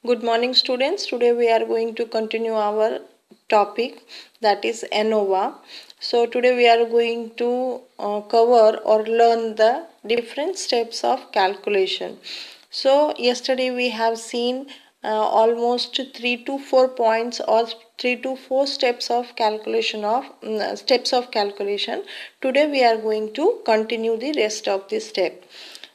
Good morning students. Today we are going to continue our topic, that is Anova. So today we are going to cover or learn the different steps of calculation. So yesterday we have seen almost 3 to 4 points or 3 to 4 steps of calculation. Today we are going to continue the rest of the step.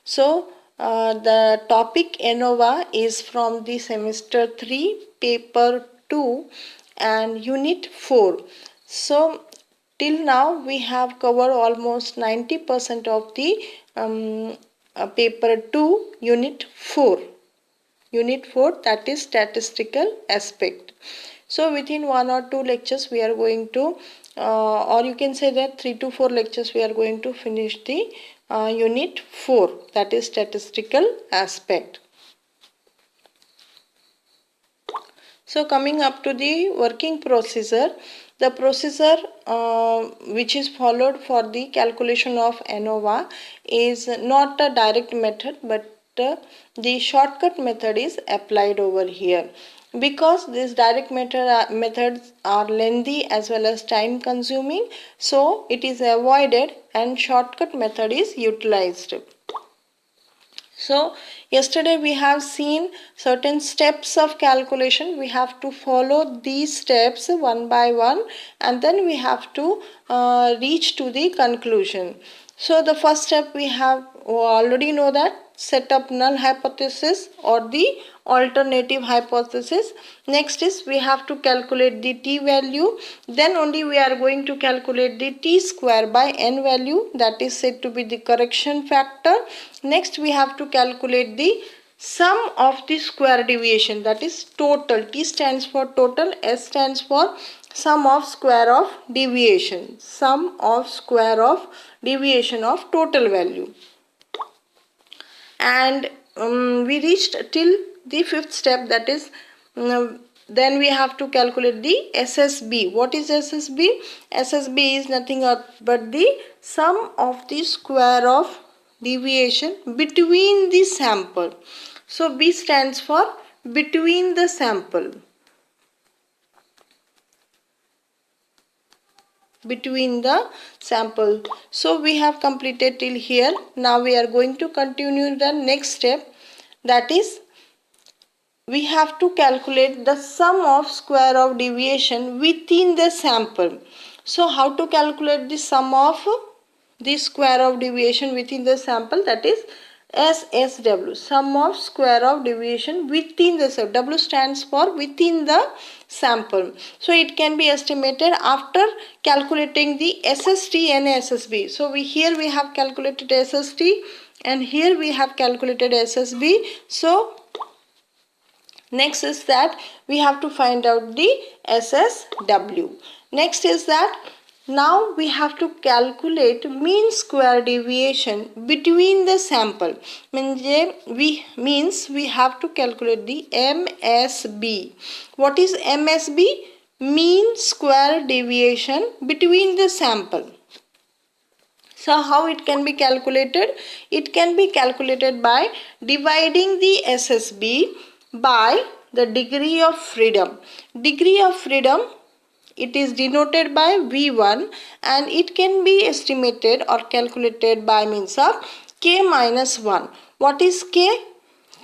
So the topic Anova is from the semester 3 paper 2 and unit 4. So till now we have covered almost 90% of the paper 2 unit 4. Unit 4, that is statistical aspect. So within 1 or 2 lectures we are going to or you can say that 3 to 4 lectures we are going to finish the unit 4, that is statistical aspect. So coming up to the working procedure, the procedure which is followed for the calculation of Anova is not a direct method, but the shortcut method is applied over here. Because these direct methods are lengthy as well as time consuming, so it is avoided and shortcut method is utilized. So yesterday we have seen certain steps of calculation. We have to follow these steps one by one and then we have to reach to the conclusion. So the first step we have already know that set up null hypothesis or the alternative hypothesis. Next is we have to calculate the t value. Then only we are going to calculate the t square by n value, that is said to be the correction factor. Next we have to calculate the sum of the square deviation, that is total. T stands for total, S stands for sum of square of deviation. Sum of square of deviation of total value. And we reached till the fifth step, that is then we have to calculate the SSB. What is SSB? SSB is nothing but the sum of the square of deviation between the sample. So B stands for between the sample. Between the sample. So we have completed till here. Now we are going to continue the next step, that is we have to calculate the sum of square of deviation within the sample. So how to calculate the sum of the square of deviation within the sample, that is SSW, sum of square of deviation within the sample. W stands for within the sample. So it can be estimated after calculating the SST and SSB. So here we have calculated SST and here we have calculated SSB. So next is that we have to find out the SSW. Next is that now we have to calculate mean square deviation between the sample. Means we have to calculate the MSB. What is MSB? Mean square deviation between the sample. So how it can be calculated? It can be calculated by dividing the SSB by the degree of freedom. Degree of freedom, it is denoted by V1 and it can be estimated or calculated by means of K minus 1. What is K?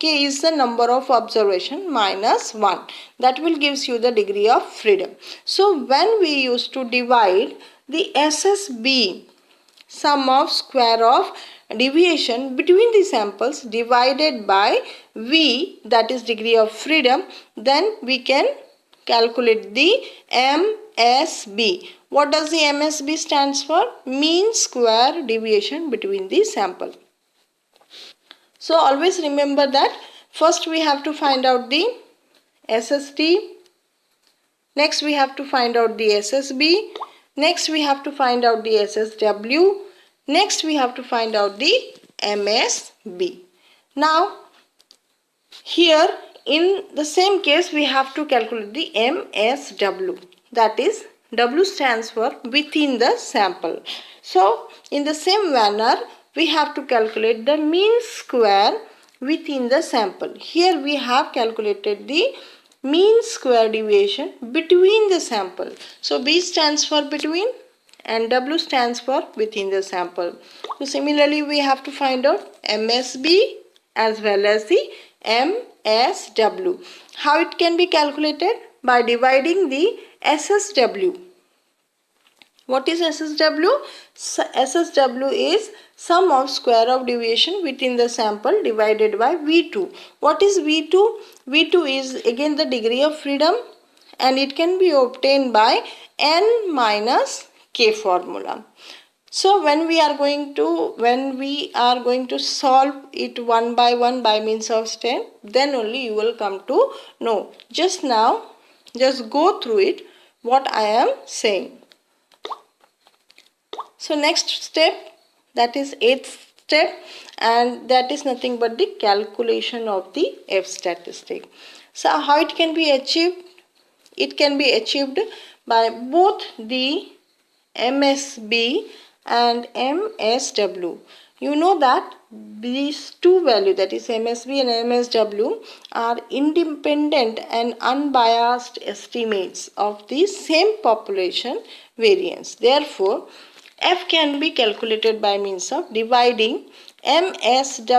K is the number of observation minus 1. That will gives you the degree of freedom. So when we used to divide the SSB, sum of square of deviation between the samples divided by V, that is degree of freedom, then we can calculate the MSB. What does the MSB stands for? Mean square deviation between the sample. So always remember that first we have to find out the SST, next we have to find out the SSB, next we have to find out the SSW, next we have to find out the MSB. Now here in the same case we have to calculate the MSW, that is W stands for within the sample. So in the same manner we have to calculate the mean square within the sample. Here we have calculated the mean square deviation between the sample. So B stands for between and W stands for within the sample. So similarly we have to find out MSB as well as the MSW. How it can be calculated? By dividing the SSW. What is SSW? SSW is sum of square of deviation within the sample divided by V2. What is V2? V2 is again the degree of freedom and it can be obtained by N minus K formula. So when we are going to solve it one by means of step, then only you will come to know. Just now, just go through it what I am saying. So next step, that is 8th step, and that is nothing but the calculation of the F statistic. So how it can be achieved? It can be achieved by both the MSB and MSW. You know that these two values, that is MSB and MSW, are independent and unbiased estimates of the same population variance. Therefore, F can be calculated by means of dividing MSB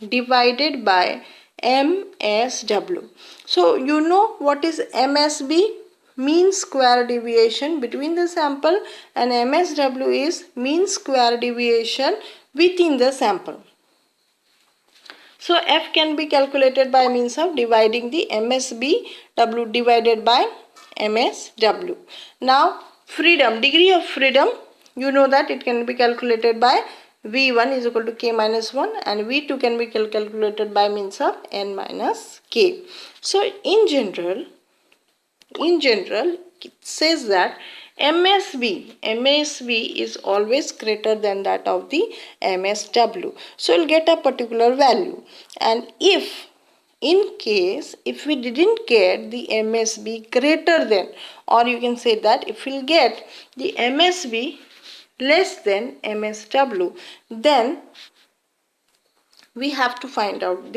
divided by MSW. So you know what is MSB? Mean square deviation between the sample, and MSW is mean square deviation within the sample. So F can be calculated by means of dividing the MSB divided by MSW. Now freedom, degree of freedom, you know that it can be calculated by V1 is equal to K minus 1 and V2 can be calculated by means of N minus K. So in general it says that MSB is always greater than that of the MSW. So you'll get a particular value, and if we didn't get the MSB greater than, or you can say that if we'll get the MSB less than MSW, then we have to find out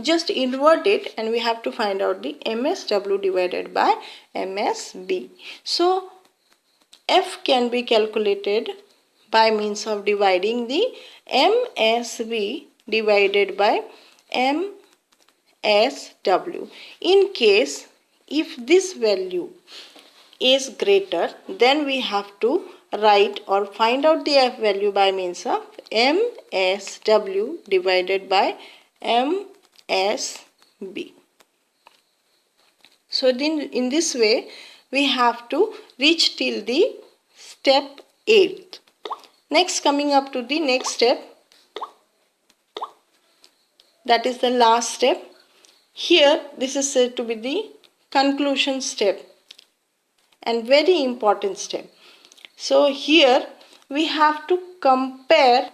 just invert it and we have to find out the MSW divided by MSB. So F can be calculated by means of dividing the MSB divided by MSW. In case if this value is greater, then we have to write or find out the F value by means of MSW divided by MSB. So then in this way we have to reach till the step 8th. Next, coming up to the next step, that is the last step. Here this is said to be the conclusion step and very important step. So here we have to compare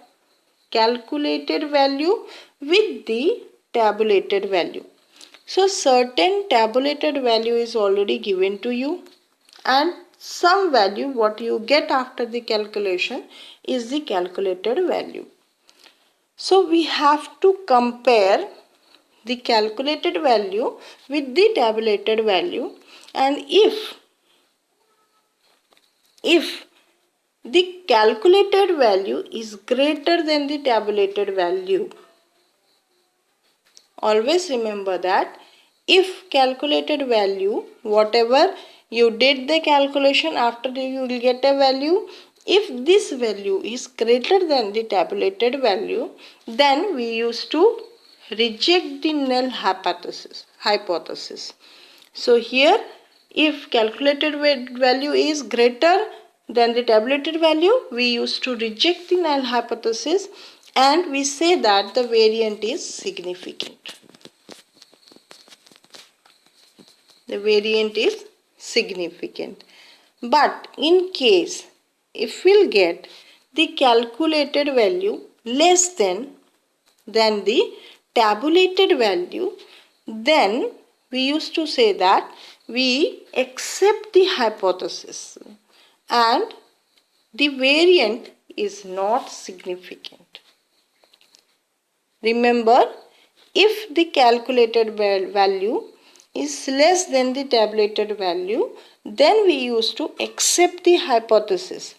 calculated value with the tabulated value. So certain tabulated value is already given to you, and some value what you get after the calculation is the calculated value. So we have to compare the calculated value with the tabulated value, and if the calculated value is greater than the tabulated value, always remember that if calculated value, whatever you did the calculation, after you will get a value, if this value is greater than the tabulated value, then we used to reject the null hypothesis. So here if calculated value is greater than the tabulated value, we used to reject the null hypothesis and we say that the variant is significant. The variant is significant. But in case if we'll get the calculated value less than the tabulated value, then we used to say that we accept the hypothesis and the variant is not significant. Remember, if the calculated value is less than the tabulated value, then we used to accept the hypothesis.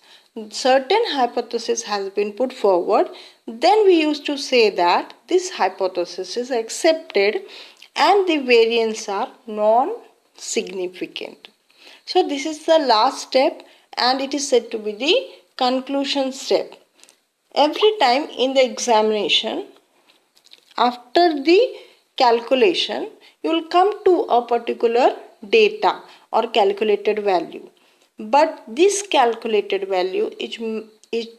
Certain hypothesis has been put forward, then we used to say that this hypothesis is accepted and the variance are non-significant. So this is the last step and it is said to be the conclusion step. Every time in the examination, after the calculation, you will come to a particular data or calculated value. But this calculated value, it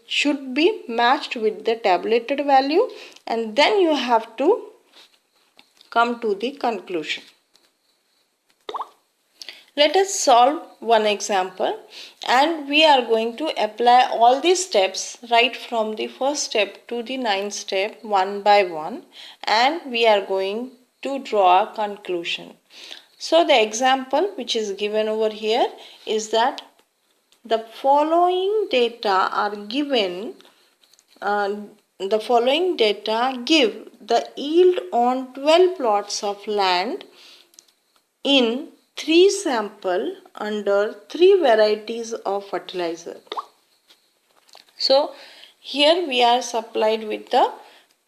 should be matched with the tabulated value, and then you have to come to the conclusion. Let us solve one example, and we are going to apply all these steps right from the first step to the ninth step one by one, and we are going to draw a conclusion. So the example which is given over here is that the following data are given. The following data give the yield on 12 plots of land in 3 samples under 3 varieties of fertilizer. So here we are supplied with the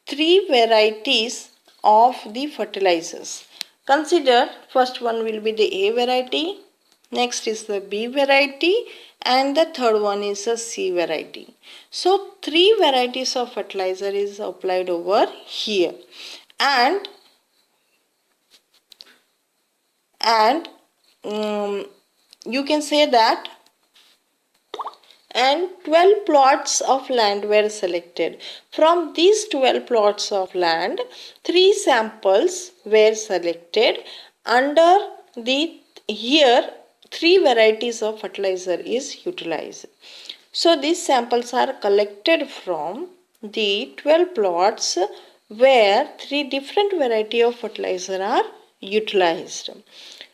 3 varieties of the fertilizers. Consider first one will be the A variety, next is the B variety, and the third one is the C variety. So 3 varieties of fertilizer is applied over here, and you can say that and 12 plots of land were selected. From these 12 plots of land, 3 samples were selected. Under the here 3 varieties of fertilizer is utilized. So these samples are collected from the 12 plots where 3 different variety of fertilizer are utilized.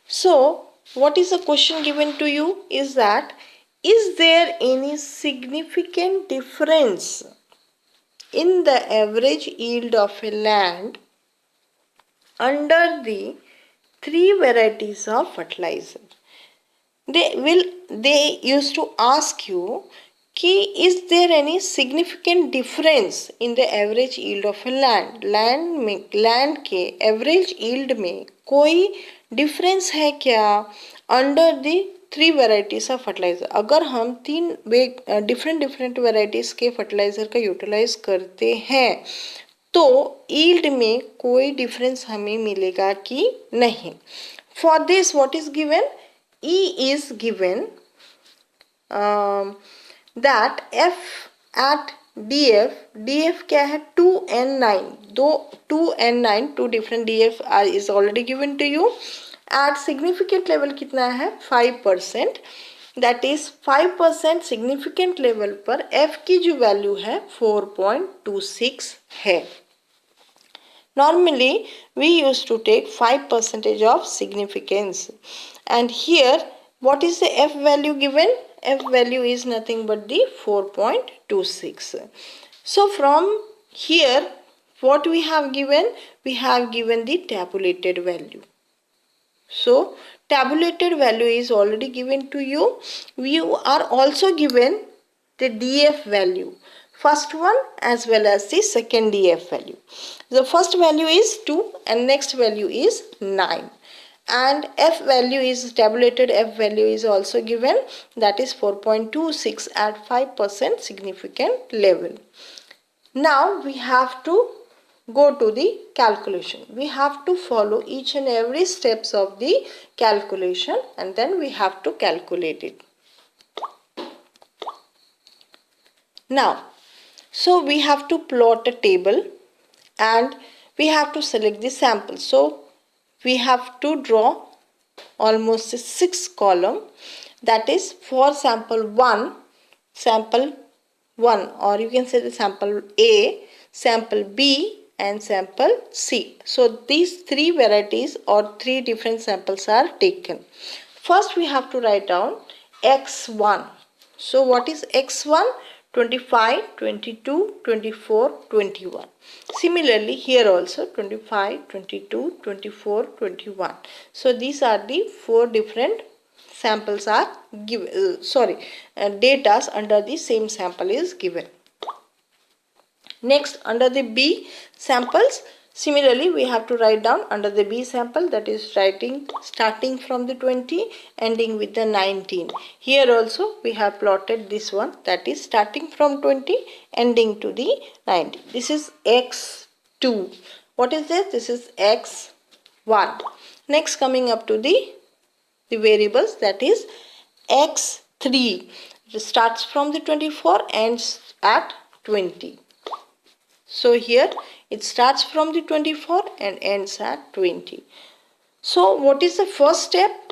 So what is the question given to you is that, is there any significant difference in the average yield of a land under the 3 varieties of fertilizer? They used to ask you, is there any significant difference in the average yield of a land के average yield में कोई difference है क्या under the 3 varieties of fertilizer? अगर हम 3 different varieties के fertilizer का utilize करते हैं तो yield में कोई difference हमें मिलेगा कि नहीं? For this what is given? E is given that F at DF क्या है 2N9, 2N9 2 different DF is already given to you. At significant level कितना है 5%, that is 5% significant level पर F की जो value है 4.26 है. Normally we used to take 5% of significance, and here what is the F value given? F value is nothing but the 4.26. So from here what we have given? We have given the tabulated value. So tabulated value is already given to you. You are also given the DF value, first one as well as the second DF value. The first value is 2 and next value is 9. And F value is tabulated F value is also given, that is 4.26 at 5% significant level. Now we have to go to the calculation. We have to follow each and every steps of the calculation and then we have to calculate it. Now, so we have to plot a table and we have to select the sample. So we have to draw almost 6 column, that is for sample 1 or you can say the sample A, sample B and sample C. So these 3 varieties or 3 different samples are taken. First we have to write down X1. So what is X1? 25, 22, 24, 21. Similarly, here also 25, 22, 24, 21. So these are the four different samples are given. Datas under the same sample is given. Next, under the B samples, similarly we have to write down under the B sample, that is writing starting from the 20 ending with the 19. Here also we have plotted this one, that is starting from 20 ending to the 19. This is x2. What is this? This is x1. Next, coming up to the variables, that is x3. It starts from the 24, ends at 20. So here it starts from the 24 and ends at 20. So what is the first step?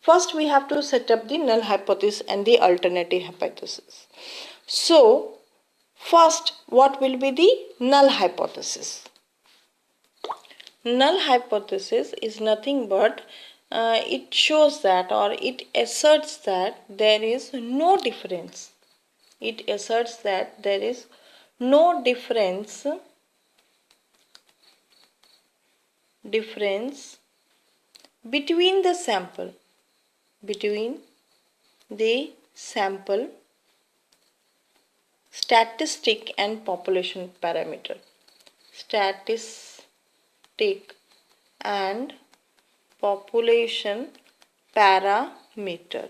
First we have to set up the null hypothesis and the alternative hypothesis. So first, what will be the null hypothesis? Null hypothesis is nothing but it shows that, or it asserts that there is no difference. It asserts that there is no difference between the sample statistic and population parameter. Statistic and population parameter.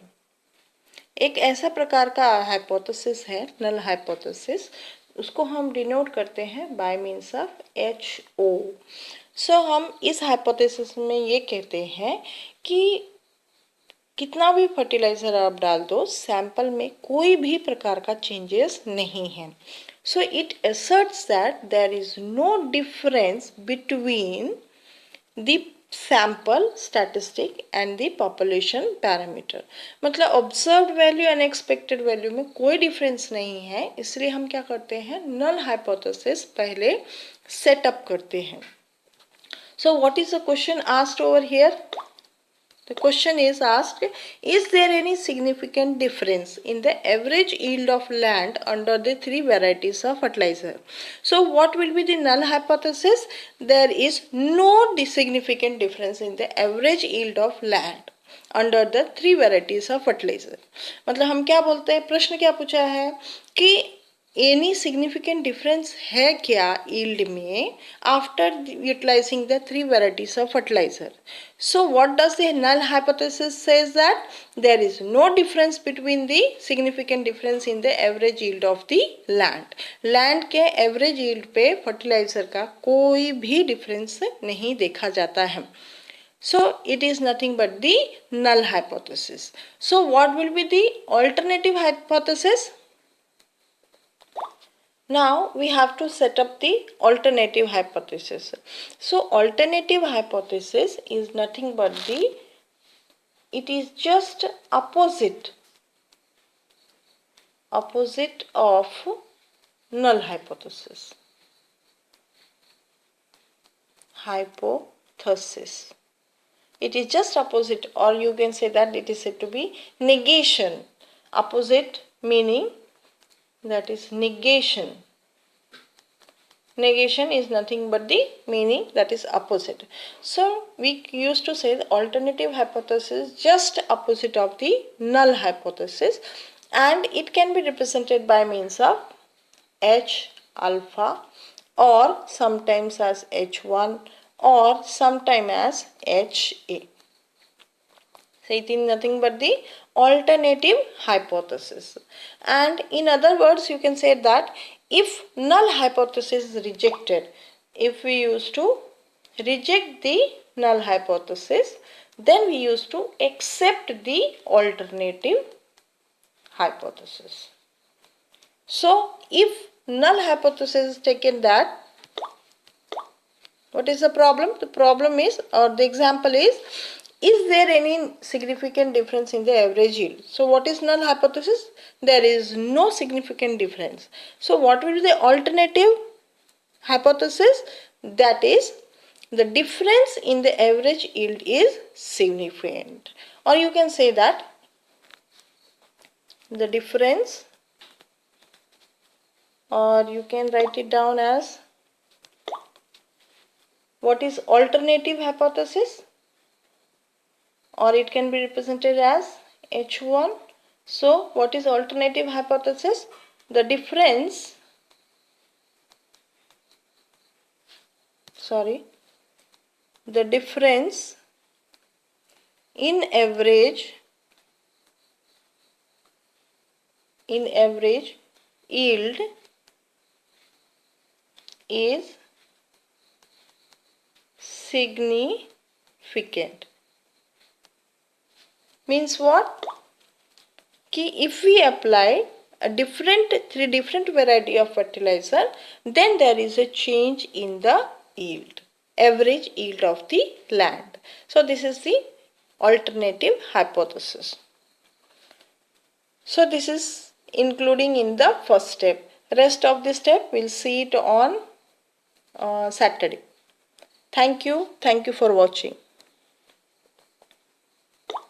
एक ऐसा प्रकार का hypothesis है, null hypothesis, उसको हम denote करते हैं bye means of HO. सो हम इस हाइपोथेसिस में ये कहते हैं कि कितना भी फर्टिलाइजर आप डाल दो, सैंपल में कोई भी प्रकार का चेंजेस नहीं है. So it asserts that there is no difference between the sample statistic and the population parameter. मतलब observed value and expected value में कोई डिफरेंस नहीं है, इसलिए हम क्या करते हैं, नल हाइपोथेसिस पहले सेटअप करते हैं. So what is the question asked over here? The question is asked, is there any significant difference in the average yield of land under the three varieties of fertilizer? So what will be the null hypothesis? There is no significant difference in the average yield of land under the three varieties of fertilizer. मतलब हम क्या बोलते हैं, प्रश्न क्या पूछा है कि एनी सिग्निफिकेंट डिफरेंस है क्या यील्ड में after utilising the three varieties of fertiliser. So what does the null hypothesis says that there is no difference between the significant difference in the average yield of the land. Land के average yield पे fertiliser का कोई भी difference नहीं देखा जाता है. So it is nothing but the null hypothesis. So what will be the alternative hypothesis? Now we have to set up the alternative hypothesis. So alternative hypothesis is nothing but it is just opposite of null hypothesis. It is just opposite, or you can say that it is said to be negation. Opposite meaning that is negation. Negation is nothing but the meaning that is opposite. So we used to say the alternative hypothesis just opposite of the null hypothesis, and it can be represented by means of H alpha, or sometimes as H1, or sometime as HA. So it is nothing but the alternative hypothesis. And in other words, you can say that if null hypothesis is rejected, if we used to reject the null hypothesis, then we used to accept the alternative hypothesis. So if null hypothesis is taken, that what is the problem? The problem is, or the example is there any significant difference in the average yield? So what is null hypothesis? There is no significant difference. So what will be the alternative hypothesis? That is, the difference in the average yield is significant. Or you can say that the difference, or you can write it down as what is alternative hypothesis, or it can be represented as H1. So what is alternative hypothesis? The difference, the difference in average yield is significant. Means what? If we apply three different variety of fertilizer, then there is a change in the yield, average yield of the land. So this is the alternative hypothesis. So this is including in the first step. Rest of the step we'll see it on Saturday. Thank you for watching.